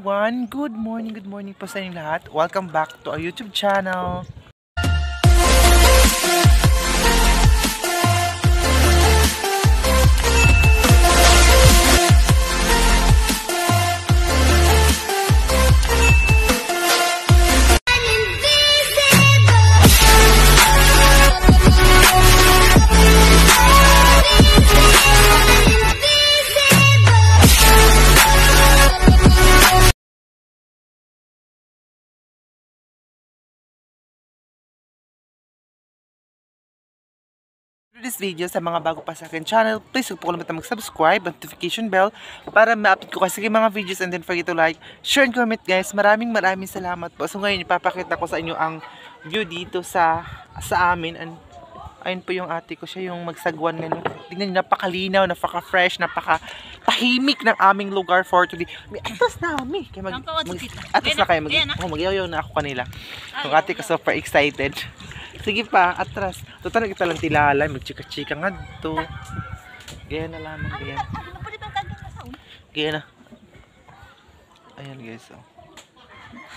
everyone! Good morning po sa inyo lahat. Welcome back to our YouTube channel. This video sa mga bago pa sa akin channel, please huwag po kalimutan mag-subscribe, notification bell para ma-update ko kasi mga videos, and then forget to like, share and comment guys. Maraming salamat po. So ngayon ipapakita ko sa inyo ang view dito sa amin. And ayun po yung ate ko, siya yung magsagwan ngayon. Tingnan niyo, napakalinaw, napaka-fresh, napaka-tahimik ng aming lugar for today. May atas na kami. Atas na kayo, mag-iyaw na ako kanila. Yung ate ko super excited. Sige pa, atras. Total kita lang tilala, magchika-chika nga to. Gaya na lamang, gaya. Gaya na. Ayan guys, oh.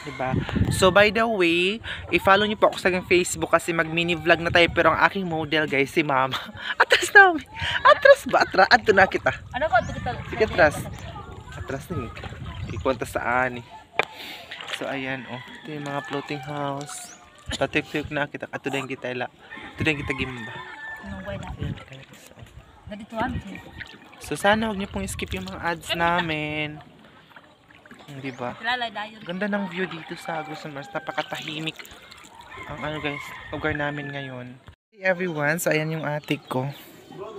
Diba? So by the way, i-follow niyo po ako sa Facebook kasi mag-mini vlog na tayo, pero ang aking model guys, si Mama. Atras na kami. Atras ba? Atras. Ato na kita. Ano ko? Sige, atras. Atras na ikwanta sa ani. So ayan, oh. Ito yung mga floating house. Tatik-tik na kita. Ato din kita ila. Ato din kita gimba. Ayan guys. So sana huwag niyo pong skip yung mga ads namin. Diba? Ganda ng view dito sa Agusan Mars. Napakatahimik ang ano guys, lugar namin ngayon. Hey everyone, so ayan yung atik ko.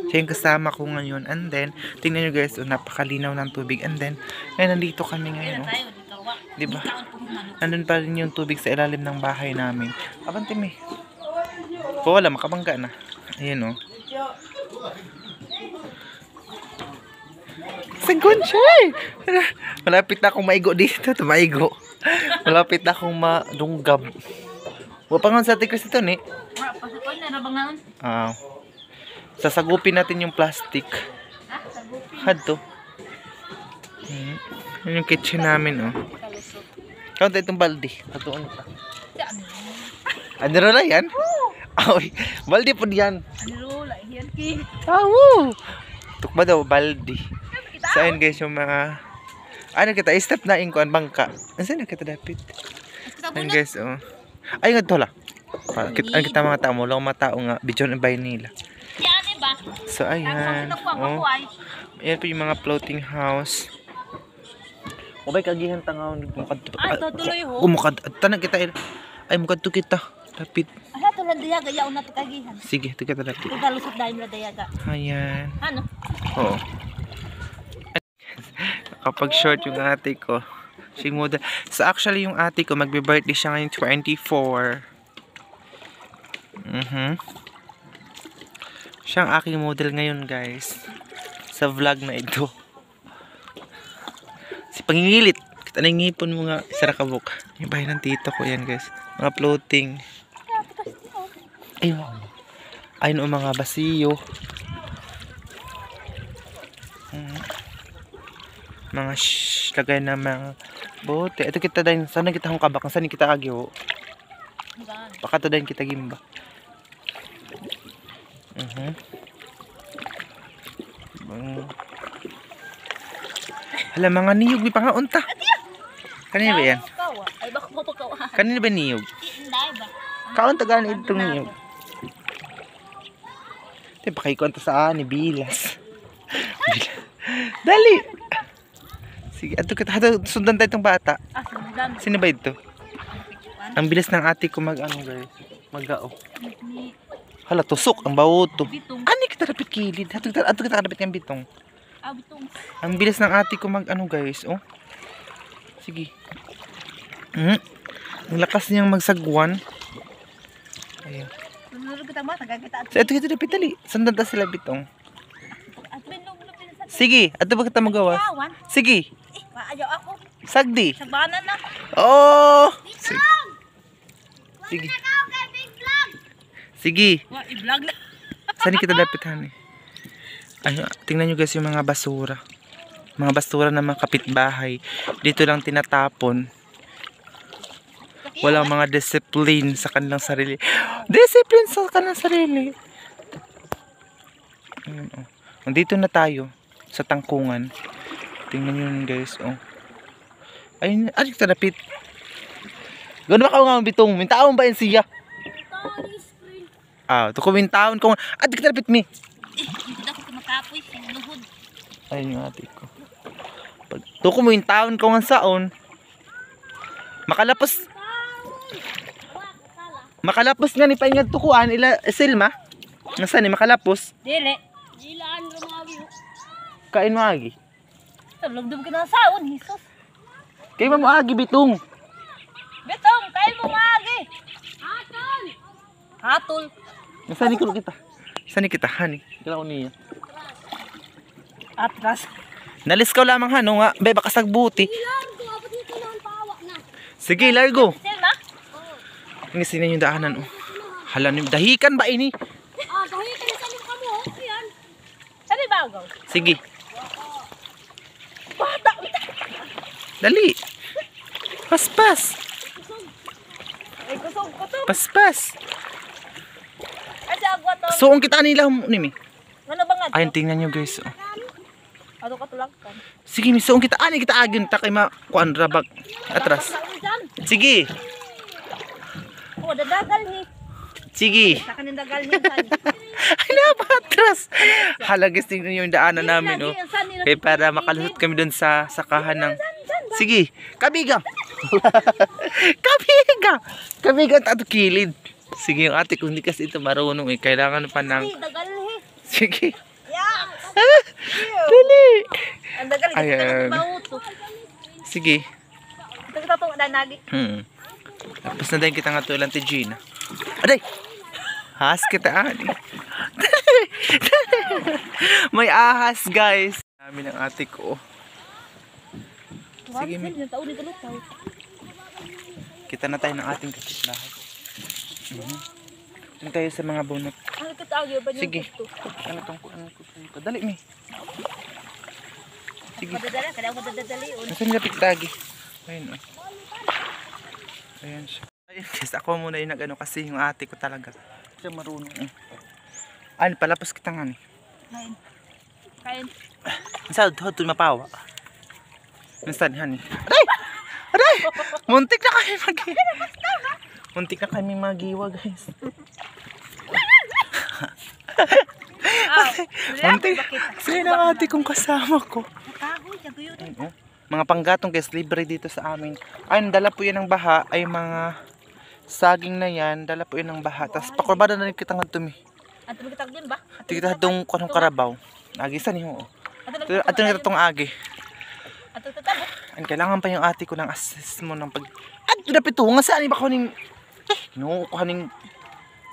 Siya yung kasama ko ngayon. And then, tingnan nyo guys, napakalinaw ng tubig. And then, ngayon nandito kami ngayon. Diba? Nandun pa rin yung tubig sa ilalim ng bahay namin. Abante me. Wala, makabangga na. Ayan o. Sagon siya eh. Malapit na akong maigo dito. Maigo. Malapit na akong madunggab. Wapangan sa tikris ito ni. Sasagupin natin yung plastic. Hadto. Yun yung kitchen namin oh. Kaunta itong baldi. Hatuan pa. Ano na yan? Ay, baldi po diyan. Ano la yan ki? Tawo. Tukba daw baldi. So ayun guys yung mga ano kita step na ingkuan bangka. Ansan na kita dapat? Ayun guys oh. Ay nga tola. Kita mga tao mo lang mga tao nga bidyon bay nila. So ayan. Oh. Ayan po yung mga floating house. Ubay kagihan tangaw mukad tanang kita ay mukad to kita lapit. Ala to lang dayaga yaon na to kagihan. Sige, to kita lapit. Talusot dahil na dayaga. Ayan. Ano? Oo. Kapag short yung ate ko. Sing model. So actually yung ate ko magbe-birthday siya ngayon 24. Siya ang aking model ngayon guys. Sa vlog na ito. Si pangingilit. Kita na yung ngipon mo nga. Sarakabok. Yung bahay ng tito ko yan guys. Mga floating. Ayun. Ayun o mga basiyo. Mga lagay na mga bote. Ito kita din. Sana kita kong kabak. Saan kita agyo. Baka to din kita gimba. Hala, mga niyog ni pangaunta. Kanina ba yan? Ay baka mo pagkawa. Kanina ba niyog? Kaunta gani itong niyog. Ito pakikuan sa ani bilas. Dali. Sige, ato kita sundan tayo itong bata. Sino ba ito? Ang bilis ng ate ko mag-ano guys. Mag-ao. Hala, tusok ang bawto. Ani kita dapat kilid. Ato kita dapat yung bitong. Ang bilis ng ate ko mag-ano guys. Oh. Sige. Ang lakas niyang magsagwan. Ayun. So, ito kita dapat tali. Sundan ta sila bitong. Sige, ato ba kita magawas? Sige. Ayaw ako. Sagdi. Sabanan na. Oh. Sige. Sige. I-vlog na. Saan kita dapitan eh? Ay, tingnan nyo guys yung mga basura. Mga basura ng mga kapitbahay. Dito lang tinatapon. Walang mga discipline sa kanilang sarili. Discipline sa kanilang sarili. Ayun, oh. Nandito na tayo sa tangkungan. Tingnan nyo yun guys. Oh. Ayun, adik tarapit. Gano'n ba ka nga bitong? Mintaon ba yun siya? Ah, ito ko mintaon ko. Adik tarapit mi. Hindi ako kumakapoy. Sinuhod. Ayun yung adik ko. Ito ko mintaon ko nga saon. Makalapos. Makalapos nga ni paingad tukuan ila Selma. Nasaan ni makalapos? Dili. Dilaan lumawi. Kain mo agi. Lugdom ka ng saon, Jesus. Kay mo agi bitong. Betong, kain mo maagi. Hatol. Hatol. Nasaan ni kulo kita? Saan ni kita hani? Kailangan ko niya. Atras. Naliskaw lamang hano nga, be baka sagbuti. Sige, largo. Selma? Ang isinan yung daanan oh. Hala ni dahikan ba ini? Dahikan sa limang kamo. Ayan. Sabi bago. Sige. Bata. Dali. Paspas. Ay, kusog. Paspas. Kasi agwa to. Suong kita nila nimi. Ano ba nga? Ayun tingnan nyo guys. Oh. Ano ka tulak ka? Sige, mi suong kita ani kita agin ta kay ma kuan rabag atras. Sige. Oh, dadagal ni. Sige. Sa kanin dagal ni. Ay napatras. Halagis tingnan nyo yung daanan namin oh. Kaya para makalusot kami dun sa sakahan ng. Sige, kabiga. Kabiga. Kabiga tato kilid. Sige yung ate kung hindi kasi ito marunong eh. Kailangan pa ng. Dagal ni. Sige. Yeah. Dali. Ang dagal ni. Ayan. Sige. Ito kita tong danagi. Tapos na din kita nga tulang ti Gina. Aday! Has kita ani. May ahas guys. Namin ang ate ko. Sige, mi. Kita na tayo ng ating kapitbahay. Ano tayo sa mga bunot. Ano ka tawag ba niyo? Sige. Ano ko? Dali mi. Sige. Madadala, kailangan ko dadadali. Nasaan lapit lagi? Ayun oh. Ayan siya. Ayun guys, ako muna yung nag-ano kasi yung ate ko talaga. Siya marunong eh. Ano, palapos kita nga ni. Kain. Kain. Saan ito mapawa? Nasaan hani? Aray! Aray! Muntik na kami magiwa. Muntik na kami magiwa guys. Muntik. Sino ang ate kong kasama ko? Ayun, oh. Mga panggatong guys, libre dito sa amin. Ayun, dala po yan ng baha. Ay mga saging na yan. Dala po yan ng baha. Tapos pakurbada na rin kita nga tumi. Ato mo kitag din ba? Kita itong kanong karabaw. Agi sa niyo. Ato na kita itong agi. Ato tatabo. Ang kailangan pa yung ate ko ng assist mo ng pag... Ato na pito. Nga saan ba ko ning... Kinukuha ning...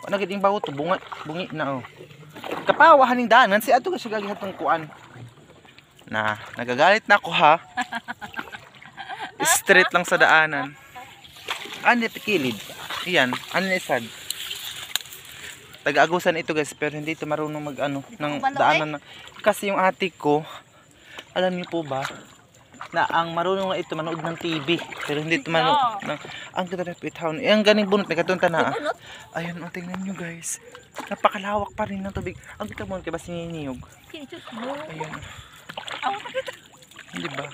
Ano giting baho to? Bungi na oh. Kapawahan ning daanan. Si ato kasi gagihat ng kuan. Na, nagagalit na ako ha. Straight lang sa daanan. Ano pikilid? Iyan, ano isad? Taga-agusan ito guys, pero hindi ito marunong mag ano ng daanan. Kasi yung ate ko, alam niyo po ba, na ang marunong nga ito manood ng TV, pero hindi ito manood ng ang katarapit hawn. Ang ganing bunot na katunta na. Ayun, oh, tingnan niyo guys. Napakalawak pa rin ng tubig. Ang kita mo kay ba sininiyog? Ayun. Hindi ba?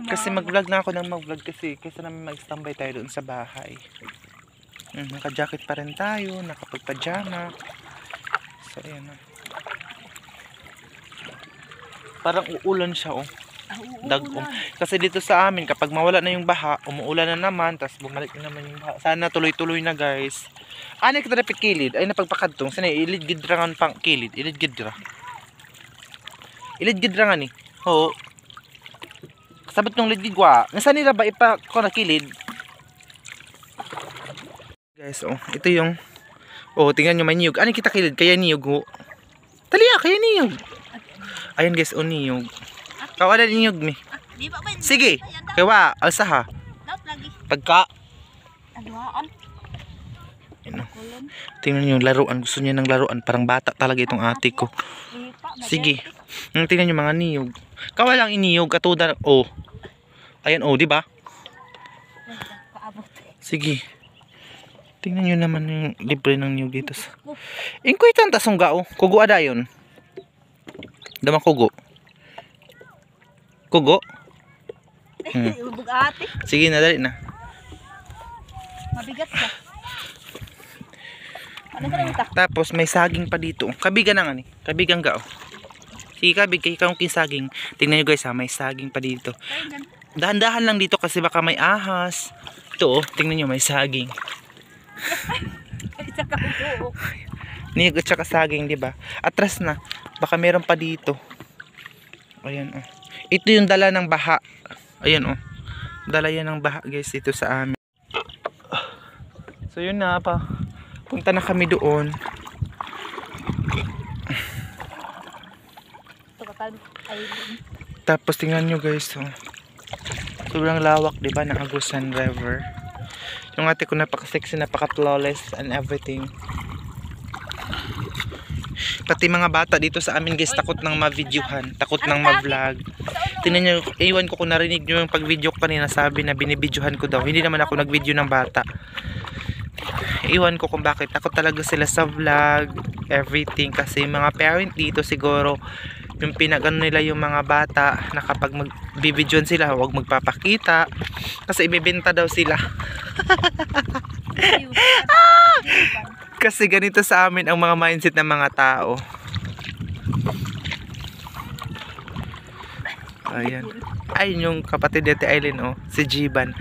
Kasi mag-vlog na ako ng mag-vlog kasi namin mag-standby tayo doon sa bahay. Naka-jacket pa rin tayo, nakapag-pajama. So ayan na. Parang uulan siya oh. Dag-om. Kasi dito sa amin kapag mawala na yung baha, umuulan na naman, tapos bumalik na naman yung baha. Sana tuloy-tuloy na guys. Ano kita dapat kilid? Ay napagpakadtong. Sana ilid gidrangan pang kilid. Ilid gidra. Ilid gidra nga ni. Oo. Sabot nung ligigwa. Nasaan nila ba ipa ko na kilid? Guys, oh, ito yung oh, tingnan nyo may niyog. Ano kita kilid? Kaya niyog ho. Taliya, kaya niyog. Ayun guys, oh niyog. Kawala niyog mi. Sige. Kaya alsa ha. Pagka Aduaan. ano. Tingnan nyo yung laruan. Gusto niya ng laruan. Parang bata talaga itong ate ko. Sige. Tingnan nyo mga niyog. Kawalang iniyog katuda oh. Ayan oh, di ba? Kaabot. Sige. Tingnan nyo naman yung libre ng niyog dito. Ingkoy tanta sungga oh. Kugo adayon. Dama kugo. Kugo. Ubog ate. Sige na, dali na. Mabigat siya. Ano ka lang ita? Tapos may saging pa dito. Kabigan na nga ni. Kabigan ga oh. Sige kabig, kay kang saging. Tingnan nyo guys ha, may saging pa dito. Dahan-dahan lang dito kasi baka may ahas. Ito oh, tingnan nyo may saging. Isa ka upo. Niyog at saka saging, di ba? Atras na. Baka meron pa dito. Ayan oh. Ito yung dala ng baha. Ayan oh. Dala yan ng baha guys dito sa amin. So yun na pa. Punta na kami doon. Tapos tingnan nyo guys oh. Sobrang lawak, di ba, ng Agusan River. Yung ate ko napaka-sexy, napaka-flawless and everything. Pati mga bata dito sa amin guys, takot nang ma-videohan, takot nang ma-vlog. Tingnan nyo, iwan ko kung narinig nyo yung pag-video ko kanina, sabi na binibidyohan ko daw. Hindi naman ako nag-video ng bata. Iwan ko kung bakit takot talaga sila sa vlog, everything. Kasi mga parent dito siguro, yung pinagano nila yung mga bata na kapag magbibidyohan sila, huwag magpapakita. Kasi ibibenta daw sila. Kasi ganito sa amin ang mga mindset ng mga tao. Ayan. Ayun yung kapatid ni Ate Aileen oh, si Jiban.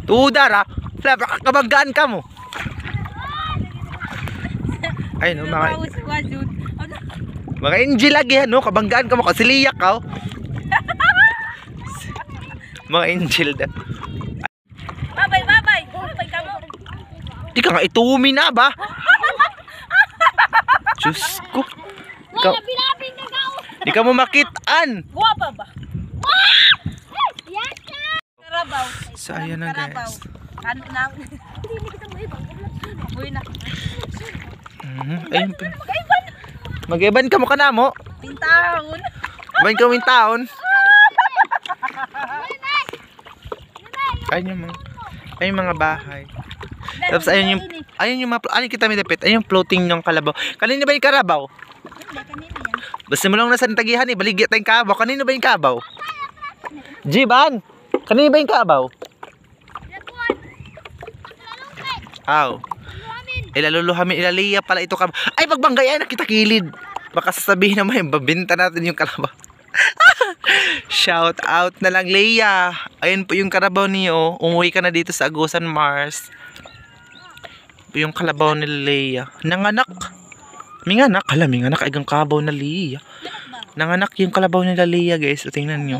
Tudar ah. Kabanggaan ka mo. Ayun oh, mga angel lagi no, kabanggaan ka mo kasi liyak ka oh. Mga angel da. Babay, babay. Babay ka mo. Di ka nga itumi na ba? Diyos ko. Wala, bilabing na ka. Di ka mo makitaan. Guwapa ba? Karabaw. So ayan na guys. Ano na? Hindi kita mo ibang. Uy na. Ayun pa. Mag-iban ka mo ka na mo. Pintahon. Iban ka mo yung taon. Ayun yung mga bahay. Tapos ayun yung ayun kita may dapit. Ayun yung floating ng kalabaw. Kanina ba yung karabaw? Basta mo lang nasa tagihan eh. Baligya tayong kabaw. Kanina ba yung kabaw? Jiban! Kanina ba yung kabaw? Aw. Ilaluluhamin, ilaliya pala ito kabaw. Ay, pagbanggayan na kita kilid. Baka sasabihin naman, babinta natin yung kalabaw. Shout out na lang Leia. Ayun po yung karabaw niyo. Umuwi ka na dito sa Agusan Mars. Yung kalabaw ni Leia. Nanganak. Minganak. Hala, minganak. Agang kabaw na Leia. Nanganak yung kalabaw nila Leia guys. O, tingnan nyo.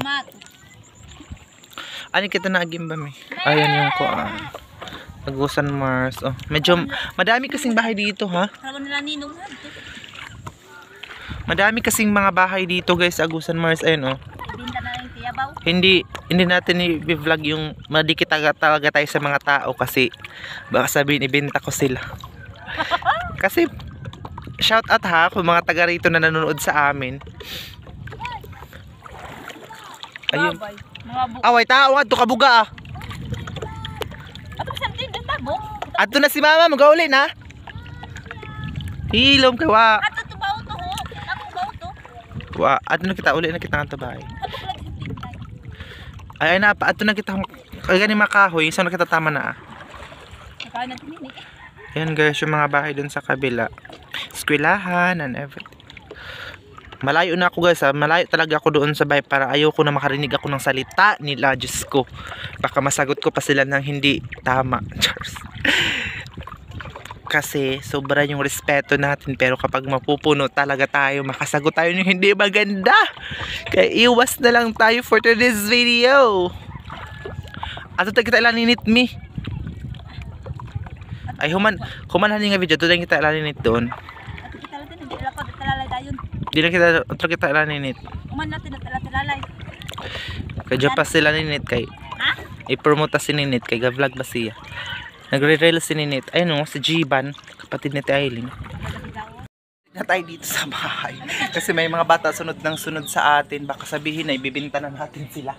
Ano kita na agim ba may? Ayan yung kuan. Agusan Mars. Oh, medyo madami kasing bahay dito ha. Madami kasing mga bahay dito guys, Agusan Mars. Ayun oh. Hindi natin i-vlog yung madikit talaga tayo sa mga tao kasi baka sabihin ibenta ko sila. Kasi shout out ha kung mga taga rito na nanonood sa amin. Ayun. Away tao adto kabuga ah. Adto na si mama magauli na. Hilom ka wa. Wa, adto na kita uli na kita nga bahay. Ay na pa adto na kita ay gani makahoy so nakita tama na. Ayan guys yung mga bahay dun sa kabila. Eskwelahan and everything. Malayo na ako guys ha. Malayo talaga ako doon sa bahay para ayoko na makarinig ako ng salita nila. Diyos ko. Baka masagot ko pa sila ng hindi tama. Kasi sobra yung respeto natin. Pero kapag mapupuno talaga tayo, makasagot tayo ng hindi maganda. Kaya iwas na lang tayo for today's video. Ato tayo kita ilaninit mi. Ay humanhanin nga video. Ito tayo kita ilaninit doon. Di na kita ilaninit. Kuman natin na talalay. Kadyo pa sila ninit kay i-promote si ninit kay ga-vlog ba siya. Nagre-reel si ninit. Ayun o, si Jiban. Kapatid ni Aileen. Na tayo dito sa bahay. Kasi may mga bata sunod ng sunod sa atin. Baka sabihin na ibibinta na natin sila.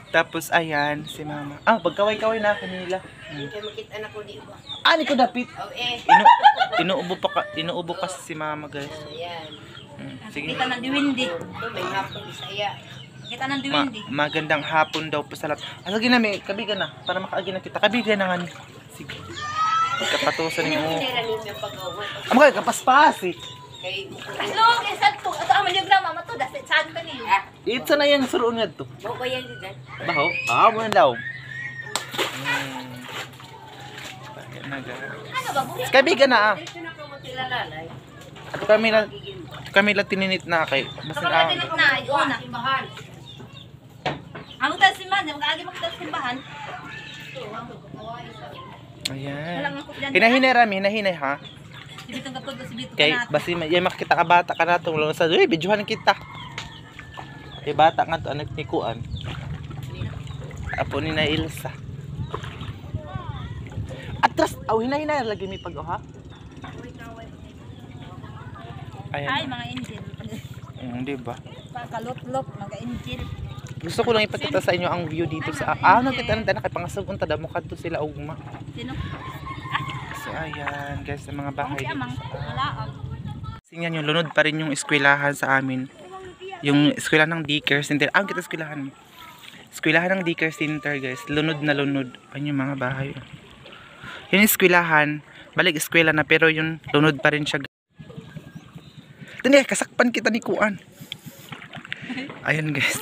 Tapos ayan, si mama. Pagkaway-kaway na kanila. Makita na ko di ba? Ni ko dapit. Oh, eh. Inuubo kasi si mama, guys. Ayan. Sige. Kita ng diwindi. Ito, may hapon Bisaya. Kita ng diwindi. Magandang hapon daw po sa lahat. Sige na, may kabigan na. Para makaagi na kita. Kabigan na nga ni. Sige. Kapatusan Ano mo. yung piniranim yung pag-away? Mga kapaspas eh. Kay Aslo, isa to. Ito ang manyogram mama to. Dasit saan ka niyo? Itsa na yung suruan nga to. Mo ba yan dyan? Baho? Mo na daw. Ayan na, guys. Ano ba? Bukit. Kabigan na Dito na ko magkilalalay. At kami lang tininit na kay. Basta Kapag natin na, una. Simbahan. Ang magtal simbahan, mag-agi magtal simbahan. Ayan. Walang ako dyan. Hinahinay rami, hinahinay ha. Si Bitong kapag si Bitong Kay kanat. basi may makita ka bata ka na tong sa videohan kita. Kay bata nga to anak ni Kuan. Apo ni na Ilsa. Atras, hinay-hinay lagi mi pag ha. Ayan. Ay, mga angel. Di ba? Pakalot-lot, mga angel. Gusto ko lang ipakita sa inyo ang view dito sa nakita na kay pangasugod ta damo kadto sila ugma. Sino? So ayan, guys, sa mga bahay. Si Amang. Wala. Tingnan yung lunod pa rin yung eskwelahan sa amin. Yung eskwelahan ng daycare center. Kita eskwelahan. Eskwelahan ng daycare center, guys. Lunod na lunod. Ayan yung mga bahay. Yung eskwelahan, balik eskwela na pero yung lunod pa rin siya. Tindi, kasakpan kita ni Kuan. Ayan, guys.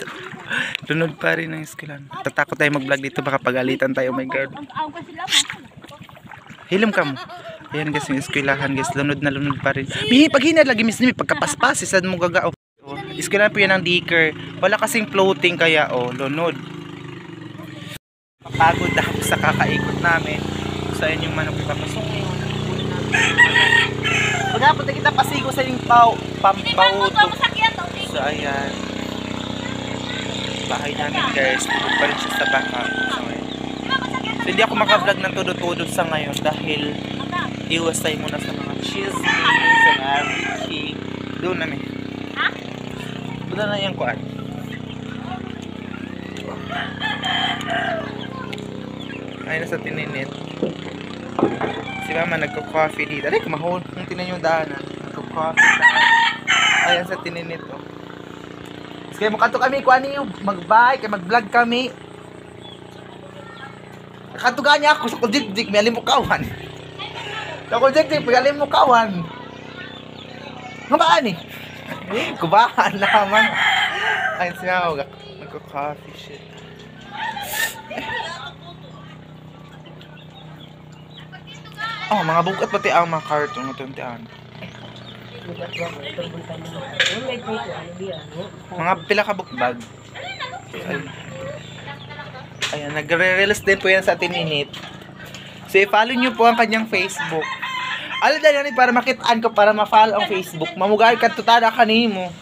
Lunod pa rin ang eskwelahan. Tatakot tayo mag-vlog dito, baka pagalitan tayo. Oh my God. Ang ko sila mo. Hilom ka mo. Ayan, guys, yung eskwelahan, guys. Lunod na lunod pa rin. Pag hinad lagi, miss nimi, pagkapaspas, isa mo gagao. Eskwelahan po yan ng daycare. Wala kasing floating kaya, lunod. Pagod na ako sa kakaikot namin. So, ayan yung manok ipapasok. Pagkapot na kita pasigo sa yung pampauto. So, ayan. Bahay namin, guys. Tulog pa rin siya sa baka. So, hindi ako makablog ng todo-todo sa ngayon dahil iwas tayo muna sa mga chismis, sa everything. Doon na doon na yung kuan. Ayun na sa tininit. Si mama nagko-coffee dito. Aray, kumahon. Kung tinan yung daanan. Nagko-coffee sa... Ayan sa tininit. Kaya makato kami, kuan niyo. Mag-bye, kaya mag-vlog kami. Nakatuga niya ako sa kuljik-jik, may alimukawan. Sa kuljik-jik, may alimukawan. Ngabaan eh. Kubahan naman. Ayun siya ako, nagko-coffee shit. Mga bukat pati ang mga cartoon na tuntian. Mga pila ka bukbag. Ayan, nagre-release din po yan sa Tininit. So, i-follow nyo po ang kanyang Facebook. Alam na yan para makitaan ko, para ma-follow ang Facebook. Mamugay ka tutada kanimo.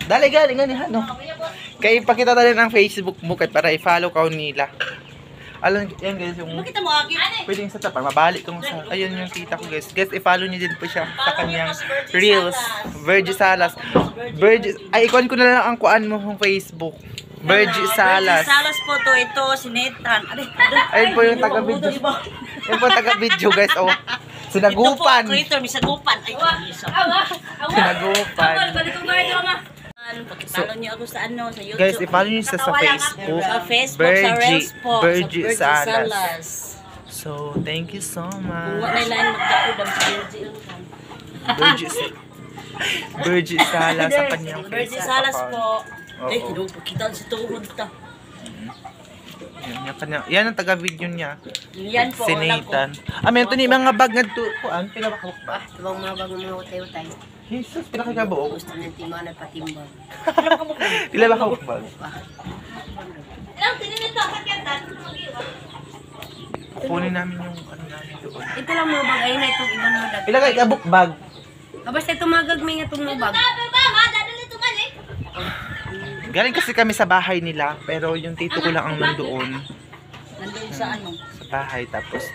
Dali gani, ano. Kaya ipakita na rin ang Facebook mo para i-follow ka nila. Alam, yan guys, yung... Makita mo aki. Pwedeng sa tapar, mabalik kung sa... Ayun yung kita ko guys. Guys, i-follow nyo din po siya sa kanyang Reels. Virgie Salas. Ay, ikuan ko na lang ang kuan mo ng Facebook. Virgie Salas. Salas po to, ito, si Nathan. Ayun po yung taga-video. Ayun po taga-video guys. Sinagupan. Ito po, creator, may sagupan. Ay, Sinagupan. Pakipalo niyo ako sa ano, sa YouTube. Guys, i-follow nyo siya sa Facebook. Sa Facebook, sa Reels po. Virgie sa Virgie Salas. So, thank you so Kung much. wala nila magdakudam sa Virgie. Virgie Salas sa kanyang Virgie Facebook Salas account. po. Ay, Oo. kinupakita si tuhod ta. Yan ang taga-video niya. Yan po, Si wala ko. Nathan. May ito ni mga bag nga to. Kuan, pinabakok ba? Tabang mga bagong mga utay-utay. Jesus, pinakagabuok. Gusto ng timana patimbang. Pinabakok ba? Ilang tininito, kakyatan. Kukunin namin yung ano namin doon. Ito lang mga bag. Ayun na itong ibang mga dag. Ilagay ka book bag. Basta itong mga gagmay nga itong mga bag. Galing kasi kami sa bahay nila, pero yung tito ko lang ang nandoon. Nandun sa ano. Sa bahay. Tapos,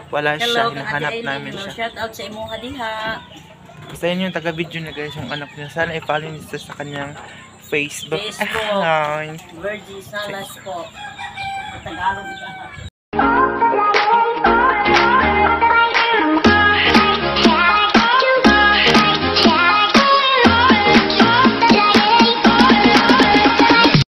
wala siya. Hinahanap namin siya. Shout out sa imong diha. Basta yun yung taga-video na guys, yung anak niya. Sana i-follow niyo sa kanyang Facebook. Facebook. Ay. Virgin Salas po. Tagalog ito.